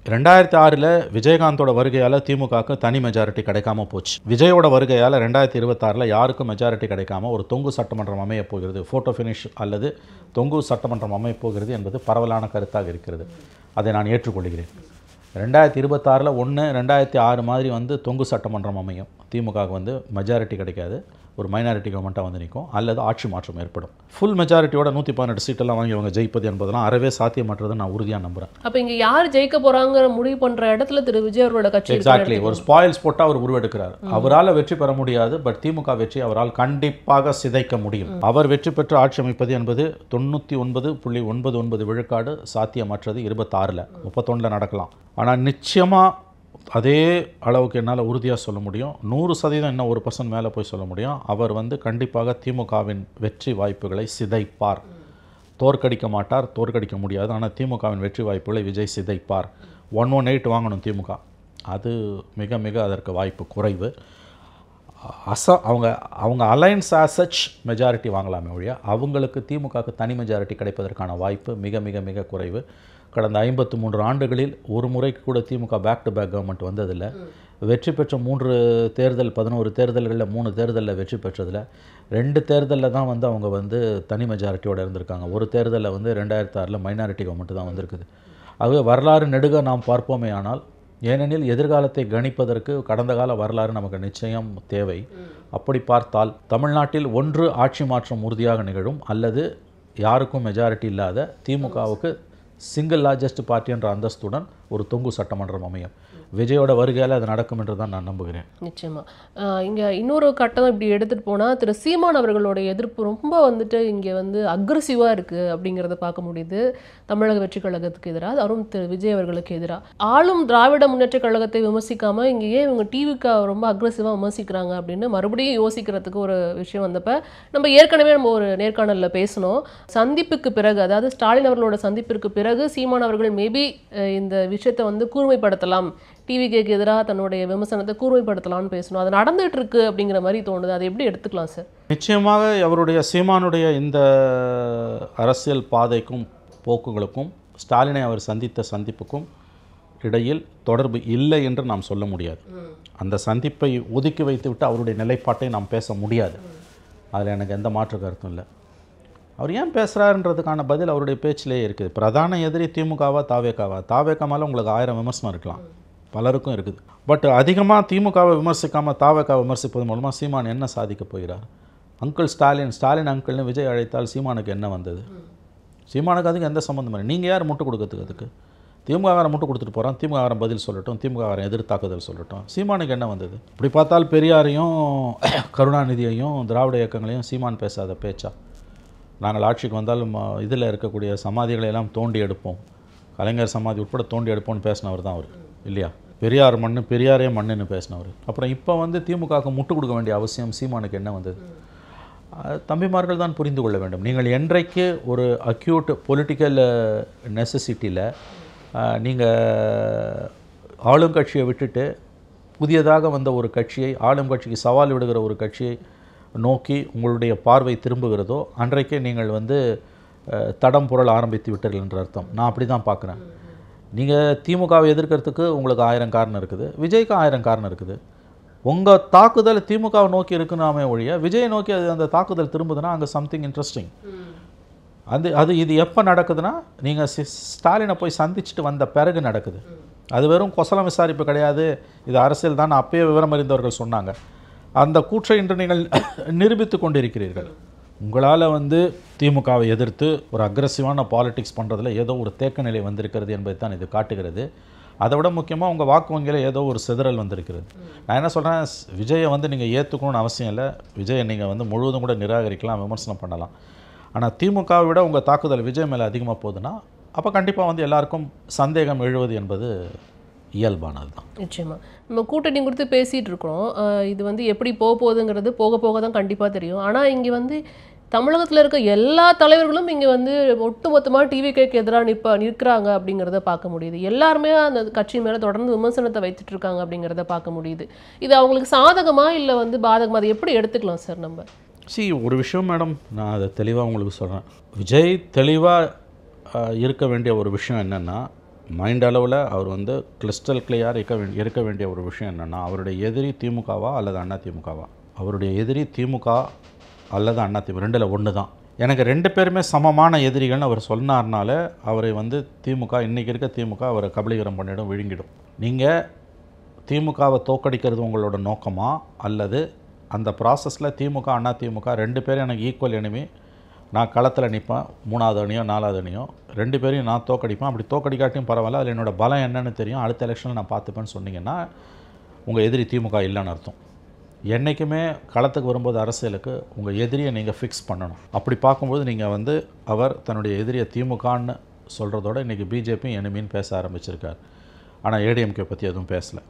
2006 விஜயகாந்தோட வருகையால் திமுகவுக்கு தனி மெஜாரிட்டி கிடைக்காம போச்சு. விஜயோட வருகையால் 2026 யாருக்கும் மெஜாரிட்டி கிடைக்காம ஒரு தொங்கு சட்டமன்றம் அமைய போகிறது, ஃபோட்டோ ஃபினிஷ் அல்லது தொங்கு சட்டமன்றம் அமைய போகிறது என்பது பரவலான கருத்தாக இருக்கிறது. அதை நான் ஏற்றுக்கொள்கிறேன். 2026 2006 மாதிரி வந்து தொங்கு சட்டமன்றம் அமையும், திமுகவுக்கு வந்து மெஜாரிட்டி கிடைக்காது, ஒரு மைனாரிட்டி கவர்மெண்ட்டாக வந்து நிற்கும் அல்லது ஆட்சி மாற்றம் ஏற்படும். ஃபுல் மெஜாரிட்டியோட 118 சீட்டெல்லாம் வாங்கி அவங்க ஜெயிப்பது என்பதெல்லாம் அறவே சாத்தியமற்றது நான் உறுதியாக நம்புகிறேன். அப்போ இங்கே யார் ஜெயிக்க போகிறாங்கிற முடிவு பண்ணுற இடத்துல திரு விஜய் அவரோட கட்சி எக்ஸாக்ட்லி ஒரு ஸ்பாயில்ஸ் போட்டால் அவர் உருவெடுக்கிறார். அவரால் வெற்றி பெற முடியாது, பட் திமுக வெற்றி அவரால் கண்டிப்பாக சிதைக்க முடியும். அவர் வெற்றி பெற்று ஆட்சி அமைப்பது என்பது 99.99 விழுக்காடு சாத்தியமற்றது. 26 31 நடக்கலாம். ஆனால் நிச்சயமாக அதே அளவுக்கு என்னால் உறுதியாக சொல்ல முடியும், 100% இன்னும் 1% மேலே போய் சொல்ல முடியும், அவர் வந்து கண்டிப்பாக திமுகவின் வெற்றி வாய்ப்புகளை சிதைப்பார். தோற்கடிக்க மாட்டார், தோற்கடிக்க முடியாது, ஆனால் திமுகவின் வெற்றி வாய்ப்புகளை விஜய் சிதைப்பார். 118 வாங்கணும் திமுக, அது மிக மிக அதற்கு வாய்ப்பு குறைவு. அவங்க அலைன்ஸ் ஆசச் மெஜாரிட்டி வாங்கலாமே ஒழிய அவங்களுக்கு திமுகவுக்கு தனி மெஜாரிட்டி கிடைப்பதற்கான வாய்ப்பு மிக மிக மிக குறைவு. கடந்த 53 ஆண்டுகளில் ஒரு முறைக்கு கூட திமுக பேக் டு பேக் கவர்மெண்ட் வந்ததில்லை. வெற்றி பெற்ற 3 தேர்தல் 11 தேர்தல்களில் 3 தேர்தலில் வெற்றி பெற்றதில் 2 தேர்தலில் தான் வந்து அவங்க வந்து தனி மெஜாரிட்டியோடு இருந்திருக்காங்க. ஒரு தேர்தலில் வந்து 2006 மைனாரிட்டி கவர்மெண்ட் தான் வந்திருக்குது. ஆகவே வரலாறு நெடுக நாம் பார்ப்போமே ஆனால், ஏனெனில் எதிர்காலத்தை கணிப்பதற்கு கடந்த கால வரலாறு நமக்கு நிச்சயம் தேவை. அப்படி பார்த்தால் தமிழ்நாட்டில் ஒன்று ஆட்சி மாற்றம் உறுதியாக நிகழும், அல்லது யாருக்கும் மெஜாரிட்டி இல்லாத திமுகவுக்கு சிங்கிள் லார்ஜஸ்ட் பார்ட்டி என்ற அந்தஸ்துடன் ஒரு தொங்கு சட்டமன்றம் அமையும். விஜயோட வருகையால் அது நடக்கும் என்று தான் நான் நம்புகிறேன். நிச்சயமாக இங்கே இன்னொரு கட்டம் இப்படி எடுத்துகிட்டு போனால் திரு சீமான் அவர்களோட எதிர்ப்பு ரொம்ப வந்துட்டு இங்கே வந்து அக்ரெசிவாக இருக்குது அப்படிங்கிறத பார்க்க முடியுது. தமிழக வெற்றி கழகத்துக்கு எதிராக, அதுவும் திரு விஜய் அவர்களுக்கு எதிராக ஆளும் திராவிட முன்னேற்ற கழகத்தை விமர்சிக்காமல் இங்கே ஏன் இவங்க டிவிக்கு ரொம்ப அக்ரெசிவாக விமர்சிக்கிறாங்க அப்படின்னு மறுபடியும் யோசிக்கிறதுக்கு ஒரு விஷயம் வந்தப்போ, நம்ம ஏற்கனவே ஒரு நேர்காணலில் பேசணும். சந்திப்புக்கு பிறகு, அதாவது ஸ்டாலின் அவர்களோட சந்திப்பிற்கு பிறகு சீமான் அவர்கள் மேபி இந்த விஷயத்தை வந்து கூர்மைப்படுத்தலாம், டிவிக்கு எதிராக தன்னுடைய விமர்சனத்தை கூர்மைப்படுத்தலாம்னு பேசணும். அது நடந்துட்டு இருக்கு அப்படிங்கிற மாதிரி தோணுது. அதை எப்படி எடுத்துக்கலாம் சார்? நிச்சயமாக அவருடைய சீமானுடைய இந்த அரசியல் பாதைக்கும் போக்குகளுக்கும் ஸ்டாலினை அவர் சந்தித்த சந்திப்புக்கும் இடையில் தொடர்பு இல்லை என்று நாம் சொல்ல முடியாது. அந்த சந்திப்பை ஒதுக்கி வைத்துவிட்டு அவருடைய நிலைப்பாட்டை நாம் பேச முடியாது. அதில் எனக்கு எந்த மாற்று கருத்தும் இல்லை. அவர் ஏன் பேசுகிறாருன்றதுக்கான பதில் அவருடைய பேச்சிலே இருக்குது. பிரதான எதிரி திமுகவா தாவேக்காவா? தாவேக்கா மேலே உங்களுக்கு 1000 விமர்சனம் இருக்கலாம், பலருக்கும் இருக்குது. பட் அதிகமாக திமுகவை விமர்சிக்காமல் தாவேக்காவை விமர்சிப்பது மூலமாக சீமான் என்ன சாதிக்க போகிறார்? அங்கிள் ஸ்டாலின் அங்கிள்னு விஜய் அழைத்தால் சீமானுக்கு என்ன வந்தது? சீமானுக்கு அதுக்கு எந்த சம்மந்தம் இல்லை. நீங்கள் யார் முட்டு கொடுக்கறதுக்கு? அதுக்கு திமுககாரன் முட்டு கொடுத்துட்டு போகிறான், திமுககாரன் பதில் சொல்லட்டும், திமுககாரன் எதிர்த்தாக்குதல் சொல்லட்டும். சீமானுக்கு என்ன வந்தது? இப்படி பார்த்தால் பெரியாரையும் கருணாநிதியையும் திராவிட இயக்கங்களையும் சீமான் பேசாத பேச்சா? நாங்கள் ஆட்சிக்கு வந்தாலும் இதில் இருக்கக்கூடிய சமாதிகளை எல்லாம் தோண்டி எடுப்போம், கலைஞர் சமாதி உட்பட தோண்டி எடுப்போம்னு பேசினவர் தான் அவர் இல்லையா? பெரியார் மண்ணு, பெரியாரே மண்ணுன்னு பேசினவர். அப்புறம் இப்போ வந்து திமுகவுக்கு முட்டு கொடுக்க வேண்டிய அவசியம் சீமானுக்கு என்ன வந்தது? தம்பிமார்கள் தான் புரிந்து கொள்ள வேண்டும். நீங்கள் என்றைக்கு ஒரு அக்யூட் பொலிட்டிக்கல் நெசசிட்டியில் நீங்கள் ஆளுங்கட்சியை விட்டுட்டு புதியதாக வந்த ஒரு கட்சியை, ஆளும் கட்சிக்கு சவால் விடுகிற ஒரு கட்சியை நோக்கி உங்களுடைய பார்வை திரும்புகிறதோ அன்றைக்கே நீங்கள் வந்து தடம் புரள ஆரம்பித்து விட்டீர்கள் என்ற அர்த்தம். நான் அப்படி தான் பார்க்குறேன். நீங்கள் திமுகவை எதிர்க்கிறதுக்கு உங்களுக்கு 1000 காரணம் இருக்குது, விஜய்க்கு 1000 காரணம் இருக்குது. உங்கள் தாக்குதல் திமுகவை நோக்கி இருக்குன்னாமே ஒழிய விஜயை நோக்கி அந்த தாக்குதல் திரும்புதுன்னா அங்கே சம்திங் இன்ட்ரெஸ்டிங். இது எப்போ நடக்குதுன்னா, நீங்கள் ஸ்டாலினை போய் சந்திச்சுட்டு வந்த பிறகு நடக்குது. அது வெறும் கொசலம் விசாரிப்பு கிடையாது, இது அரசியல் தான் அப்பயே விவரம் அறிந்தவர்கள் சொன்னாங்க. அந்த கூற்றை இன்று நீங்கள் நிரூபித்து கொண்டிருக்கிறீர்கள். உங்களால் வந்து திமுகவை எதிர்த்து ஒரு அக்ரெசிவான பாலிடிக்ஸ் பண்ணுறதுல ஏதோ ஒரு தேக்க நிலை வந்திருக்கிறது என்பதை தான் இது காட்டுகிறது. அதை விட முக்கியமாக உங்கள் வாக்கு வங்கியில் ஏதோ ஒரு சிதறல் வந்திருக்கிறது. நான் என்ன சொல்கிறேன், விஜயை வந்து நீங்கள் ஏற்றுக்கணும்னு அவசியம் இல்லை. விஜயை நீங்கள் வந்து முழுவதும் கூட நிராகரிக்கலாம், விமர்சனம் பண்ணலாம். ஆனால் திமுகவை விட உங்கள் தாக்குதல் விஜய் மேலே அதிகமாக போகுதுன்னா அப்போ கண்டிப்பாக வந்து எல்லாருக்கும் சந்தேகம் எழுவது என்பது இயல்பானது தான். நிச்சயமாக நம்ம கூட்டணி கொடுத்து பேசிகிட்டு இருக்கிறோம். இது வந்து எப்படி போக போகுதுங்கிறது போக போக தான் கண்டிப்பாக தெரியும். ஆனால் இங்கே வந்து தமிழகத்தில் இருக்க எல்லா தலைவர்களும் இங்கே வந்து ஒட்டுமொத்தமாக டிவிக்கு எதிராக நிற்கிறாங்க அப்படிங்கிறத பார்க்க முடியுது. எல்லாருமே அந்த கட்சி மேலே தொடர்ந்து விமர்சனத்தை வைத்துட்டு இருக்காங்க அப்படிங்கிறத பார்க்க முடியுது. இது அவங்களுக்கு சாதகமாக இல்லை வந்து பாதகமாக, அதை எப்படி எடுத்துக்கலாம் சார் நம்ம? ஒரு விஷயம் மேடம், நான் அதை தெளிவாக உங்களுக்கு சொல்கிறேன். விஜய் தெளிவாக இருக்க வேண்டிய ஒரு விஷயம் என்னென்னா, மைண்ட் அளவில் அவர் வந்து கிறிஸ்டல் கிளியர் இருக்க வேண்டிய ஒரு விஷயம் என்னென்னா, அவருடைய எதிரி திமுகவா அல்லது அண்ணா திமுகவா? அவருடைய எதிரி திமுக அல்லது அண்ணா திமுக, ரெண்டில் ஒன்று தான். எனக்கு 2 பேருமே சமமான எதிரிகள்னு அவர் சொன்னார்னால அவரை வந்து திமுக, இன்றைக்கி இருக்க திமுக அவரை கபலீகரம் பண்ணிடும், விழுங்கிடும். நீங்கள் திமுகவை தோக்கடிக்கிறது உங்களோட நோக்கமா, அல்லது அந்த ப்ராசஸில் திமுக அண்ணா திமுக 2 பேரும் எனக்கு ஈக்குவல் எனிமி, நான் களத்தில் நிற்பேன், 3வது அணியோ 4வது அணியோ 2 பேரையும் நான் தோக்கடிப்பேன், அப்படி தோக்கடிக்காட்டியும் பரவாயில்ல, அதில் என்னோடய பலம் என்னன்னு தெரியும், அடுத்த எலெக்ஷனில் நான் பார்த்துப்பேன்னு சொன்னீங்கன்னா உங்கள் எதிரி திமுக இல்லைன்னு அர்த்தம். என்றைக்குமே களத்துக்கு வரும்போது அரசியலுக்கு உங்கள் எதிரியை நீங்கள் ஃபிக்ஸ் பண்ணணும். அப்படி பார்க்கும்போது நீங்கள் வந்து அவர் தன்னுடைய எதிரியை திமுகன்னு சொல்கிறதோட இன்றைக்கி பிஜேபி எனிமின்னு பேச ஆரம்பிச்சிருக்கார். ஆனால் ஏடிஎம்கே பற்றி எதுவும் பேசலை.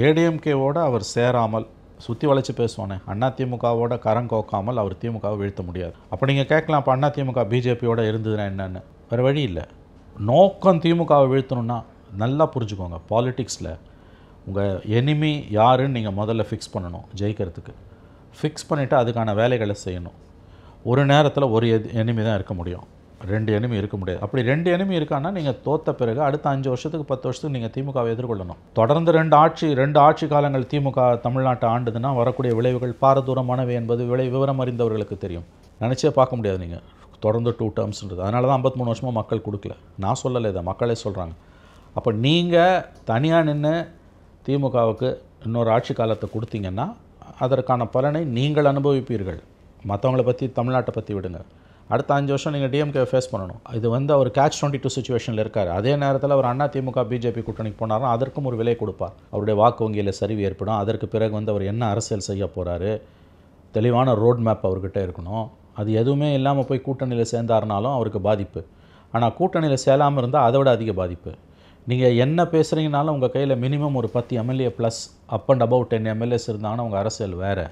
ஏடிஎம்கேவோட அவர் சேராமல் சுற்றி வளைச்சி பேசுவானே, அண்ணா திமுகவோட கரங்கோக்காமல் அவர் திமுகவை வீழ்த்த முடியாது. அப்போ நீங்கள் கேட்கலாம், அப்போ அண்ணா திமுக பிஜேபியோட இருந்ததுன்னா என்னென்னு. வேறு வழி இல்லை. நோக்கம் திமுகவை வீழ்த்தணுன்னா நல்லா புரிஞ்சுக்கோங்க, பாலிட்டிக்ஸில் உங்கள் எனிமி யாருன்னு நீங்கள் முதல்ல ஃபிக்ஸ் பண்ணணும் ஜெயிக்கிறதுக்கு. ஃபிக்ஸ் பண்ணிவிட்டு அதுக்கான வேலைகளை செய்யணும். ஒரு நேரத்தில் ஒரு எனிமி தான் இருக்க முடியும், 2 எனிமி இருக்க முடியாது. அப்படி 2 எனிமி இருக்கான்னா நீங்கள் தோற்ற பிறகு அடுத்த 5 வருஷத்துக்கு 10 வருஷத்துக்கு நீங்கள் திமுகவை எதிர்கொள்ளணும். தொடர்ந்து 2 ஆட்சி காலங்கள் திமுக தமிழ்நாட்டை ஆண்டுதுன்னா வரக்கூடிய விளைவுகள் பாரதூரமானவை என்பது விவரம் அறிந்தவர்களுக்கு தெரியும். நினச்சே பார்க்க முடியாது நீங்கள் தொடர்ந்து 2 டேர்ம்ஸ்ன்றது. அதனால தான் 53 வருஷமாக மக்கள் கொடுக்கல. நான் சொல்லலை, இதை மக்களே சொல்கிறாங்க. அப்போ நீங்கள் தனியாக நின்று திமுகவுக்கு இன்னொரு ஆட்சி காலத்தை கொடுத்தீங்கன்னா அதற்கான பலனை நீங்கள் அனுபவிப்பீர்கள். மற்றவங்கள பற்றி தமிழ்நாட்டை பற்றி விடுங்க. அடுத்த 5 வருஷம் நீங்கள் டிஎம்கே ஃபேஸ் பண்ணணும். இது வந்து அவர் catch-22 சுச்சுவேஷனில் இருக்கார். அதே நேரத்தில் அவர் அண்ணா திமுக பிஜேபி கூட்டணிக்கு போனார்னா அதற்கும் ஒரு விலை கொடுப்பார். அவருடைய வாக்கு வங்கியில் சரிவு ஏற்படும். அதற்கு பிறகு வந்து அவர் என்ன அரசியல் செய்ய போகிறாரு, தெளிவான ரோட் மேப் அவர்கிட்ட இருக்கணும். அது எதுவுமே இல்லாமல் போய் கூட்டணியில் சேர்ந்தாருனாலும் அவருக்கு பாதிப்பு. ஆனால் கூட்டணியில் சேராமல் இருந்தால் அதை விட அதிக பாதிப்பு. நீங்கள் என்ன பேசுகிறீங்கனாலும் உங்கள் கையில் மினிமம் ஒரு 10 MLA plus up and above 10 MLAs இருந்தாங்கன்னா உங்கள் அரசியல் வேறு.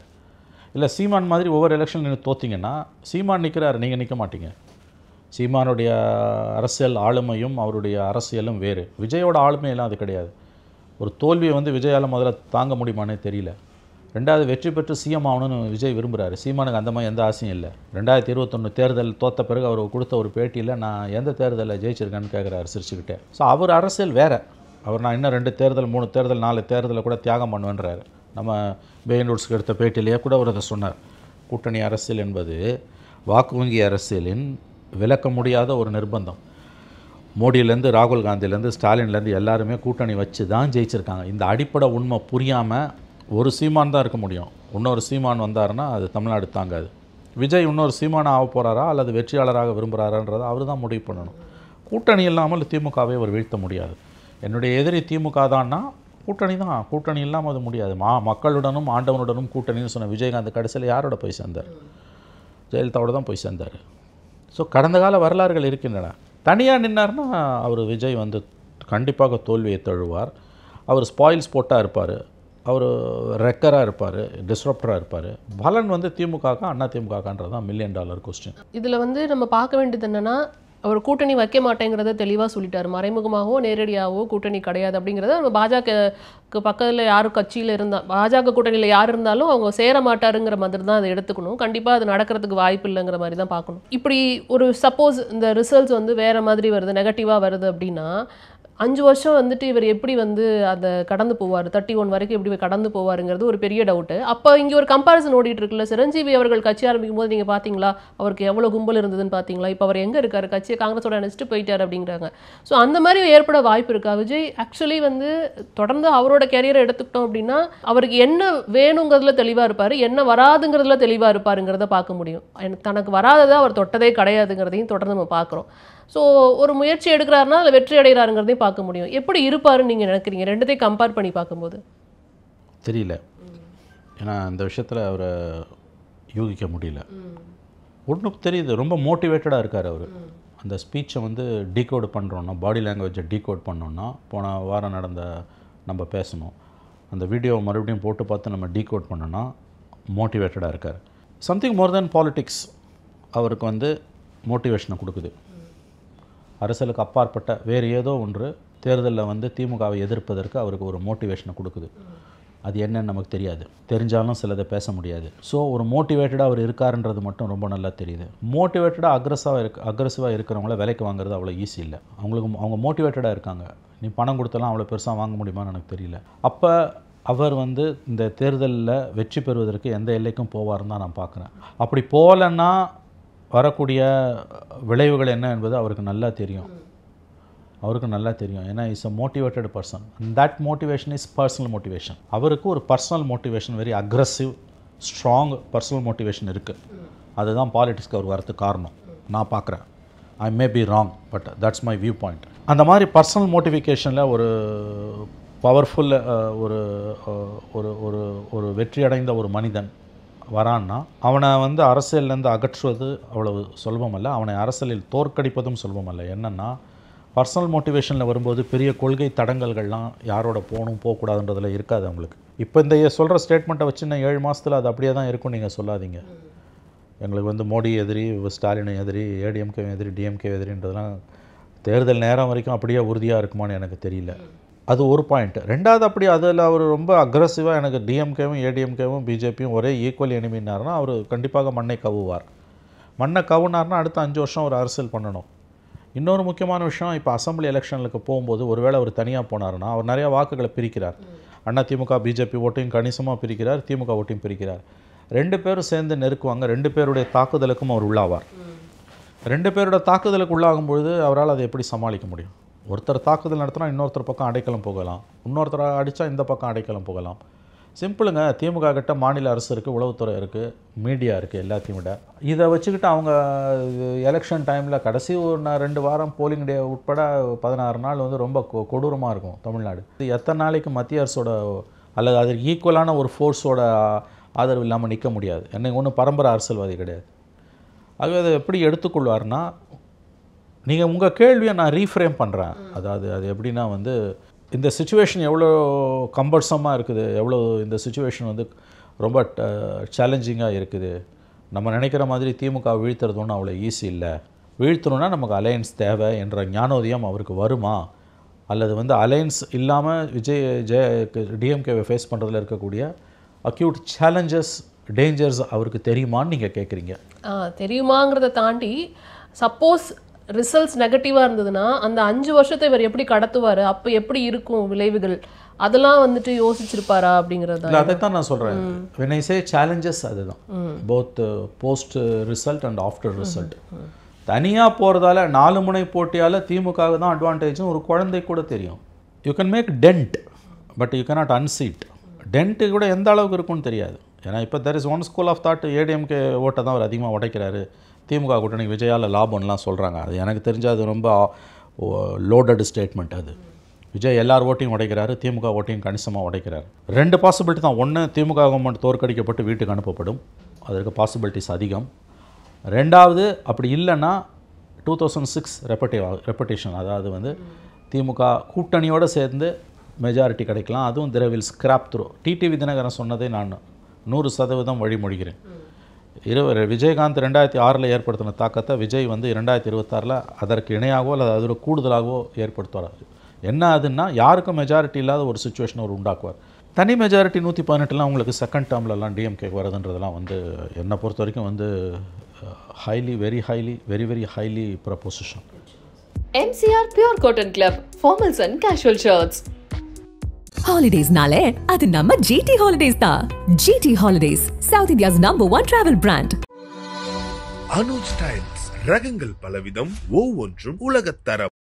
இல்லை சீமான் மாதிரி ஒவ்வொரு எலெக்ஷன் நீங்கள் தோற்றிங்கன்னா சீமான் நிற்கிறாரு, நீங்கள் நிற்க மாட்டீங்க. சீமானுடைய அரசியல் ஆளுமையும் அவருடைய அரசியலும் வேறு. விஜயோட ஆளுமையெல்லாம் அது கிடையாது. ஒரு தோல்வியை வந்து விஜயால் முதல்ல தாங்க முடியுமானே தெரியல. 2வது வெற்றி பெற்று சிஎம் ஆகணும்னு விஜய் விரும்புகிறாரு. சீமானுக்கு அந்த மாதிரி எந்த ஆசையும் இல்லை. 2021 தேர்தல் தோற்ற பிறகு அவர் கொடுத்த ஒரு பேட்டியில் நான் எந்த தேர்தலில் ஜெயிச்சிருக்கேன்னு கேட்குறாரு சிரிச்சுக்கிட்டே. ஸோ அவர் அரசியல் வேறு. அவர் நான் இன்னும் 2 தேர்தல் 3 தேர்தல் 4 தேர்தலில் கூட தியாகம் பண்ணுவேன்றாரு. நம்ம பெயின் ரூட்ஸ்க்கு எடுத்த பேட்டிலேயே கூட அவர் அதை சொன்னார். கூட்டணி அரசியல் என்பது வாக்கு வங்கி அரசியலின் விளக்க முடியாத ஒரு நிர்பந்தம். மோடியிலேருந்து ராகுல் காந்திலேருந்து ஸ்டாலின்லேருந்து எல்லாருமே கூட்டணி வச்சு தான் ஜெயிச்சிருக்காங்க. இந்த அடிப்படை உண்மை புரியாமல் ஒரு சீமான் தான் இருக்க முடியும். இன்னொரு சீமான் வந்தாருன்னா அது தமிழ்நாடு தாங்காது. விஜய் இன்னொரு சீமானை ஆக போகிறாரா அல்லது வெற்றியாளராக விரும்புகிறாரான்றதை அவர் தான் முடிவு பண்ணணும். கூட்டணி இல்லாமல் திமுகவை அவர் வீழ்த்த முடியாது. என்னுடைய எதிரி திமுக தான்னா கூட்டணி தான். கூட்டணி இல்லாமல் அது முடியாது. மக்களுடனும் ஆண்டவனுடனும் கூட்டணின்னு சொன்ன விஜயகாந்த் கடைசியில் யாரோட போய் சேர்ந்தார்? ஜெயலலிதாவோட தான் போய் சேர்ந்தார். ஸோ கடந்த கால வரலாறுகள் இருக்கின்றன. தனியாக நின்னார்னா அவர் விஜய் வந்து கண்டிப்பாக தோல்வியை தழுவார். அவர் ஸ்பாயில்ஸ் போட்டாக இருப்பார், அவர் ரெக்கராக இருப்பார், டிஸ்ரப்டராக இருப்பார். பலன் வந்து திமுக அண்ணா திமுகன்றது தான் $1 மில்லியன் கொஸ்டின். இதில் வந்து நம்ம பார்க்க வேண்டியது என்னென்னா, அவர் கூட்டணி வைக்க மாட்டேங்கிறத தெளிவாக சொல்லிட்டார். மறைமுகமாகவோ நேரடியாகவோ கூட்டணி கிடையாது அப்படிங்கிறத நம்ம பாஜகவுக்கு பக்கத்தில் யாரும் கட்சியில் இருந்தால், பாஜக கூட்டணியில் யார் இருந்தாலும் அவங்க சேர மாட்டாருங்கிற மாதிரி தான் அதை எடுத்துக்கணும். கண்டிப்பாக அது நடக்கிறதுக்கு வாய்ப்பு இல்லைங்கிற மாதிரி தான் பார்க்கணும். இப்படி ஒரு சப்போஸ் இந்த ரிசல்ட்ஸ் வந்து வேறு மாதிரி வருது, நெகட்டிவாக வருது அப்படின்னா 5 வருஷம் வந்துட்டு இவர் எப்படி வந்து அதை கடந்து போவார், 31 வரைக்கும் எப்படி கடந்து போவாருங்கிறது ஒரு பெரிய டவுட்டு. அப்போ இங்கே ஒரு கம்பேரிசன் ஓடிட்டு இருக்குல்ல, சிரஞ்சீவி அவர்கள் கட்சி ஆரம்பிக்கும் போது நீங்கள் பார்த்தீங்களா அவருக்கு எவ்வளோ கும்பல் இருந்ததுன்னு பார்த்தீங்களா? இப்போ அவர் எங்கே இருக்கார்? கட்சியை காங்கிரஸோட நினச்சிட்டு போயிட்டார் அப்படிங்கிறாங்க. ஸோ அந்த மாதிரி ஏற்பட வாய்ப்பு இருக்கா? விஜய் ஆக்சுவலி வந்து தொடர்ந்து அவரோட கேரியரை எடுத்துக்கிட்டோம் அப்படின்னா அவருக்கு என்ன வேணுங்கிறதுல தெளிவாக இருப்பார், என்ன வராதுங்கிறதுல தெளிவாக இருப்பாருங்கிறத பார்க்க முடியும். தனக்கு வராததை அவர் தொட்டதே கிடையாதுங்கிறதையும் தொடர்ந்து நம்ம பார்க்குறோம். ஸோ ஒரு முயற்சி எடுக்கிறாருன்னா அதில் வெற்றி அடைகிறாருங்கிறதையும் பார்க்க முடியும். எப்படி இருப்பாருன்னு நீங்கள் நினைக்கிறீங்க ரெண்டுத்தையும் கம்பேர் பண்ணி பார்க்கும்போது? தெரியல, ஏன்னா அந்த விஷயத்தில் அவரை யூகிக்க முடியல. ஒன்றும் தெரியுது, ரொம்ப மோட்டிவேட்டடாக இருக்கார் அவர். அந்த ஸ்பீச்சை வந்து டீகோட் பண்ணுறோன்னா, பாடி லாங்குவேஜை டீகோட் பண்ணோன்னா, போன வாரம் நடந்த நம்ம பேசணும் அந்த வீடியோவை மறுபடியும் போட்டு பார்த்து நம்ம டீகோட் பண்ணோன்னா மோட்டிவேட்டடாக இருக்கார். சம்திங் மோர் தென் பாலிட்டிக்ஸ் அவருக்கு வந்து மோட்டிவேஷனை கொடுக்குது. அரசியலுக்கு அப்பாற்பட்ட வேறு ஏதோ ஒன்று தேர்தலில் வந்து திமுகவை எதிர்ப்பதற்கு அவருக்கு ஒரு மோட்டிவேஷனை கொடுக்குது. அது என்னன்னு நமக்கு தெரியாது, தெரிஞ்சாலும் சிலதை பேச முடியாது. ஸோ ஒரு மோட்டிவேட்டடாக அவர் இருக்காருன்றது மட்டும் ரொம்ப நல்லா தெரியுது. மோட்டிவேட்டடாக அக்ரெசிவாக இருக்கிறவங்கள விலைக்கு வாங்குறது அவ்வளோ ஈஸி இல்லை. அவங்க மோட்டிவேட்டடாக இருக்காங்க. நீ பணம் கொடுத்தலாம் அவ்வளோ பெருசாக வாங்க முடியுமான்னு எனக்கு தெரியல. அப்போ அவர் வந்து இந்த தேர்தலில் வெற்றி பெறுவதற்கு எந்த எல்லைக்கும் போவார்னு தான் நான் பார்க்குறேன். அப்படி போகலன்னா வரக்கூடிய விளைவுகள் என்ன என்பது அவருக்கு நல்லா தெரியும். ஏன்னா is a motivated person. That motivation is personal motivation. அவருக்கு ஒரு personal motivation, very aggressive strong personal motivation இருக்குது. அதுதான் பாலிட்டிக்ஸ்க்கு அவர் வரதுக்கு காரணம் நான் பார்க்குறேன். I may be wrong, but that's my viewpoint. அந்த மாதிரி பர்சனல் மோட்டிவேஷனில் ஒரு பவர்ஃபுல் ஒரு வெற்றி அடைந்த ஒரு மனிதன் வரான்னா அவனை வந்து அரசியல்லேருந்து அகற்றுவது அவ்வளவு சுலபமல்ல, அவனை அரசியலில் தோற்கடிப்பதும் சுலபமல்ல. என்னென்னா பர்சனல் மோட்டிவேஷனில் வரும்போது பெரிய கொள்கை தடங்கல்கள்லாம் யாரோட போகக்கூடாதுன்றதில் இருக்காது அவங்களுக்கு. இப்போ இந்த சொல்கிற ஸ்டேட்மெண்ட்டை வச்சு நான் 7 மாதத்தில் அது அப்படியே தான் இருக்கும் நீங்கள் சொல்லாதீங்க. எங்களுக்கு வந்து மோடி எதிரி, ஸ்டாலின் எதிரி, ஏடிஎம்கே எதிரி, டிஎம்கே எதிரின்றதெல்லாம் தேர்தல் நேரம் வரைக்கும் அப்படியே உறுதியாக இருக்குமான்னு எனக்கு தெரியல. அது ஒரு பாயிண்ட். ரெண்டாவது அப்படி அதில் அவர் ரொம்ப அக்ரஸிவாக எனக்கு டிஎம்கேவும் ஏடிஎம்கேவும் பிஜேபியும் ஒரே ஈக்குவல் எனிமின்னார்னா அவர் கண்டிப்பாக மண்ணை கவுவார். மண்ணை கவுனார்னா அடுத்த 5 வருஷம் ஒரு அரசியல் பண்ணணும். இன்னொரு முக்கியமான விஷயம், இப்போ அசம்பிளி எலெக்ஷனுக்கு போகும்போது ஒருவேளை அவர் தனியாக போனார்னா அவர் நிறையா வாக்குகளை பிரிக்கிறார். அண்ணா திமுக பிஜேபி ஓட்டையும் கணிசமாக பிரிக்கிறார், திமுக ஓட்டையும் பிரிக்கிறார். 2 பேரும் சேர்ந்து நெருக்குவாங்க. 2 பேருடைய தாக்குதலுக்கும் அவர் உள்ளாவார். 2 பேரோட தாக்குதலுக்கு உள்ளாகும்பொழுது அவரால் அதை எப்படி சமாளிக்க முடியும்? ஒருத்தர் தாக்குதல் நடத்தினா இன்னொருத்தர் பக்கம் அடைக்கலம் போகலாம், இன்னொருத்தர் அடித்தா இந்த பக்கம் அடைக்கலம் போகலாம். சிம்பிளுங்க. திமுக கிட்ட மாநில அரசு இருக்குது, உளவுத்துறை இருக்குது, மீடியா இருக்குது, எல்லாத்தையும் விட இதை வச்சுக்கிட்டு அவங்க எலெக்ஷன் டைமில் கடைசி ஒரு 2 வாரம் போலிங் டே உட்பட 16 நாள் வந்து ரொம்ப கொடூரமாக இருக்கும் தமிழ்நாடு. இது எத்தனை நாளைக்கு மத்திய அரசோட அல்லது அதற்கு ஈக்குவலான ஒரு ஃபோர்ஸோட ஆதரவு இல்லாமல் நிற்க முடியாது. என்னைக்கு ஒன்றும் பரம்பரை அரசியல்வாதி கிடையாது. ஆகவே அதை எப்படி எடுத்துக்கொள்வார்னா, நீங்கள் உங்கள் கேள்வியை நான் ரீஃப்ரேம் பண்ணுறேன். அதாவது அது எப்படின்னா வந்து இந்த சுச்சுவேஷன் எவ்வளோ கம்பல்சமாக இருக்குது, எவ்வளோ இந்த சுச்சுவேஷன் வந்து ரொம்ப சேலஞ்சிங்காக இருக்குது. நம்ம நினைக்கிற மாதிரி திமுக வீழ்த்துறது ஒன்றும் அவ்வளோ ஈஸி இல்லை. வீழ்த்தணுன்னா நமக்கு அலையன்ஸ் தேவை என்ற ஞானோதயம் அவருக்கு வருமா, அல்லது வந்து அலையன்ஸ் இல்லாமல் டிஎம்கேவை ஃபேஸ் பண்ணுறதுல இருக்கக்கூடிய அக்யூட் சேலஞ்சஸ் டேஞ்சர்ஸ் அவருக்கு தெரியுமான்னு நீங்கள் கேட்குறீங்க. தெரியுமாங்கிறத தாண்டி சப்போஸ் ரிசல்ட்ஸ் நெகட்டிவாக இருந்ததுன்னா அந்த 5 வருஷத்தை இவர் எப்படி கடத்துவார், அப்போ எப்படி இருக்கும் விளைவுகள், அதெல்லாம் வந்துட்டு யோசிச்சிருப்பாரா அப்படிங்கிறது. இல்லை, அதை தான் நான் சொல்கிறேன். when I say challenges அதுதான், both post result and after result. தனியாக போகிறதால 4 முனை போட்டியால் திமுக தான் அட்வான்டேஜும் ஒரு குழந்தை கூட தெரியும். You can make dent but you cannot unseat. Dent கூட எந்த அளவுக்கு இருக்குன்னு தெரியாது. ஏன்னா இப்போ there is one school of thought, ADMK ஓட்டை தான் அவர் அதிகமாக உடைக்கிறாரு, திமுக கூட்டணி விஜயால் லாபம்லாம் சொல்கிறாங்க. அது எனக்கு தெரிஞ்ச அது ரொம்ப லோடட் ஸ்டேட்மெண்ட். அது விஜய் எல்லார் ஓட்டையும் உடைக்கிறாரு, திமுக ஓட்டையும் கணிசமாக உடைக்கிறார். 2 பாசிபிலிட்டி தான். ஒன்று, திமுக கவர்மெண்ட் தோற்கடிக்கப்பட்டு வீட்டுக்கு அனுப்பப்படும், அதற்கு பாசிபிலிட்டிஸ் அதிகம். 2வது, அப்படி இல்லைன்னா 2006 ரெப்படேஷன், அதாவது வந்து திமுக கூட்டணியோடு சேர்ந்து மெஜாரிட்டி கிடைக்கலாம். அதுவும் திரை will scrape through. TTV Dhinakaran சொன்னதை நான் 100% வழிமொழிகிறேன். விஜயகாந்த் 2006 ஏற்படுத்தின தாக்கத்தை விஜய் வந்து 2026 அதற்கு இணையாகவோ அல்லது அதோட கூடுதலாகவோ ஏற்படுத்துவார். என்ன அதுன்னா, யாருக்கும் மெஜாரிட்டி இல்லாத ஒரு சுச்சுவேஷன் அவர் உண்டாக்குவார். தனி மெஜாரிட்டி 118 உங்களுக்கு செகண்ட் டேர்ம்லலாம் டிஎம்கே வருதுன்றதெல்லாம் வந்து என்னை பொறுத்த வரைக்கும் வந்து very highly proposition. MCR Pure Cotton Club, formals and casual shirts. Holidays-nale, அது நம்ம GT Holidays தான். GT Holidays, South India's #1 travel brand. Anuj styles ரகங்கள் பலவிதம், ஒவ்வொன்றும் உலகத்தரம்.